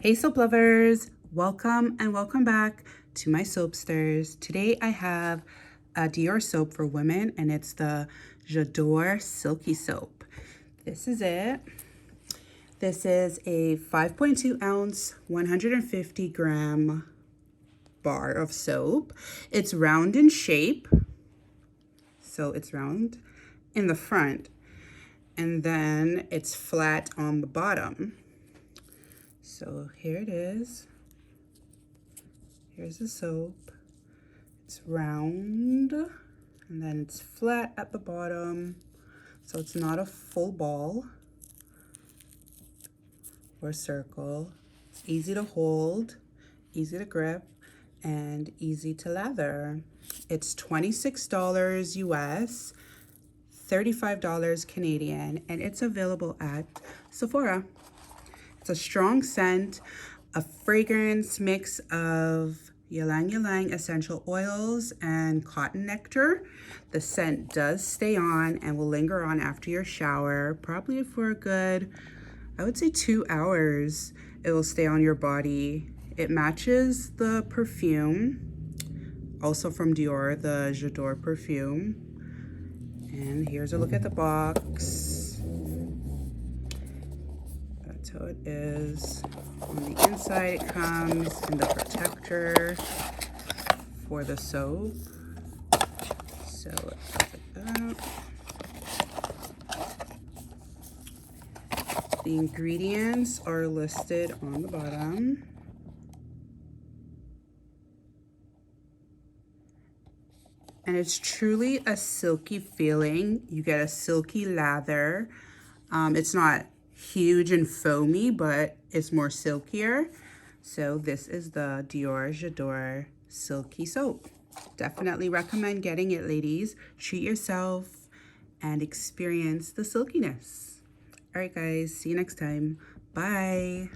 Hey soap lovers, welcome and welcome back to my soapsters. Today I have a Dior soap for women and it's the J'adore Silky soap. This is it. This is a 5.2 ounce, 150 gram bar of soap. It's round in shape, so it's round in the front and then it's flat on the bottom. So here it is. Here's the soap. It's round and then it's flat at the bottom. So it's not a full ball or circle. It's easy to hold, easy to grip, and easy to lather. It's $26 US, $35 Canadian, and it's available at Sephora. It's a strong scent, a fragrance mix of ylang essential oils and cotton nectar. The scent does stay on and will linger on after your shower, probably for a good, I would say 2 hours. It will stay on your body. It matches the perfume, also from Dior, the J'adore perfume. And here's a look at the box. That's how it is. On the inside, it comes in the protector for the soap. So let's pop it up. The ingredients are listed on the bottom. And it's truly a silky feeling. You get a silky lather. It's not huge and foamy, but it's more silkier. So this is the Dior J'adore Silky Soap. Definitely recommend getting it, ladies. Treat yourself and experience the silkiness. All right, guys, see you next time. Bye.